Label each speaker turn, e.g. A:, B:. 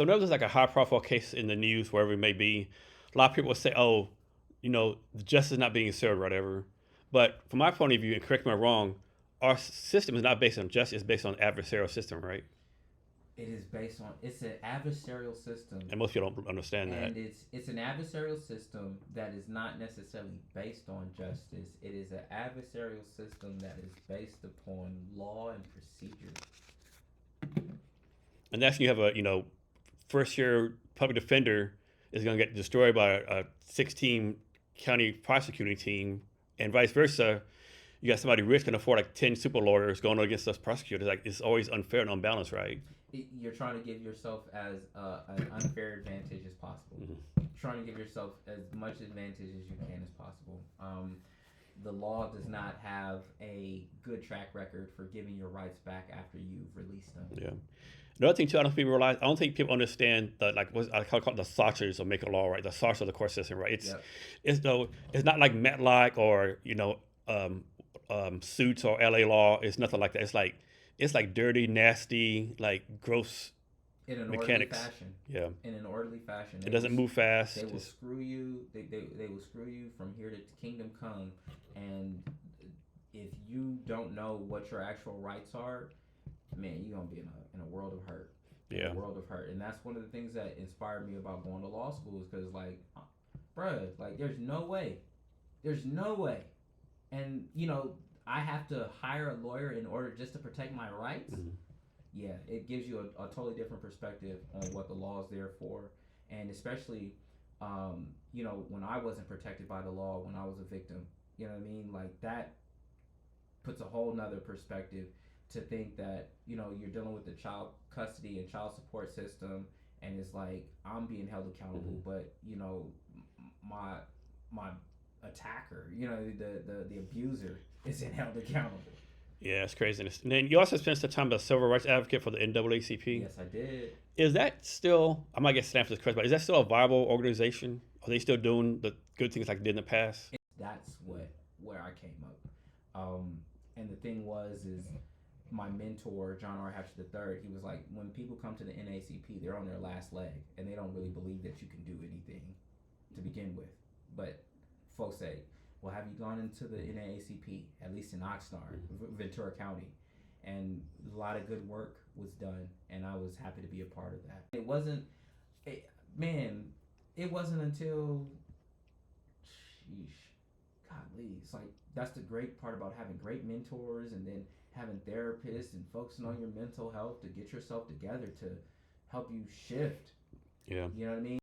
A: So whenever there's like a high profile case in the news, wherever it may be, a lot of people will say, "Oh, the justice is not being served, or whatever." But from my point of view, and correct me if I'm wrong, our system is not based on justice; it's based on adversarial system, right?
B: It is based on it's an adversarial system,
A: And most people don't understand that.
B: and it's an adversarial system that is not necessarily based on justice. It is an adversarial system that is based upon law and procedure.
A: And that's when you have a first year public defender is going to get destroyed by a 16 county prosecuting team, and vice versa. You got somebody rich can afford like 10 super lawyers going against us prosecutors. Like it's always unfair and unbalanced, right?
B: You're trying to give yourself as an unfair advantage as possible.
A: Mm-hmm.
B: Trying to give yourself as much advantage as you can as possible. The law does not have a good track record for giving your rights back after you've released them.
A: Yeah. Another thing too, I don't think people realize. I don't think people understand the like what I call the saucers of making law, right? The saucers of the court system, right? It's
B: Yep.
A: it's no, it's not like Matlock or um, suits or LA law. It's nothing like that. It's like dirty, nasty, like gross
B: In an orderly
A: mechanics.
B: fashion.
A: Yeah,
B: In an orderly fashion,
A: it doesn't move
B: they
A: fast.
B: will screw you. They will screw you from here to kingdom come, and if you don't know what your actual rights are, man, you're gonna be in a world of hurt, in a
A: Yeah.
B: world of hurt. And that's one of the things that inspired me about going to law school is because bruh, like there's no way, and I have to hire a lawyer in order just to protect my rights.
A: Mm-hmm.
B: Yeah, it gives you a totally different perspective on what the law is there for, and especially, when I wasn't protected by the law when I was a victim. You know what I mean? Like that puts a whole nother perspective to think that you're dealing with the child custody and child support system, and it's like I'm being held
A: Mm-hmm.
B: accountable, but my my attacker, the abuser, isn't held accountable.
A: Yeah, it's craziness. And then you also spent some time as a civil rights advocate for the NAACP.
B: Yes, I did.
A: Is that still? I might get slammed for this question, but is that still a viable organization? Are they still doing the good things like they did in the past?
B: That's where I came up. And the thing is my mentor John R. Hatcher III. He was like, when people come to the NAACP, they're on their last leg, and they don't really believe that you can do anything to begin with. But folks say, well, have you gone into the NAACP, at least in Oxnard, Ventura County? And a lot of good work was done, and I was happy to be a part of that. It, man, it wasn't until, sheesh, golly, it's like that's the great part about having great mentors and then having therapists and focusing on your mental health to get yourself together to help you shift.
A: Yeah.
B: You know what I mean?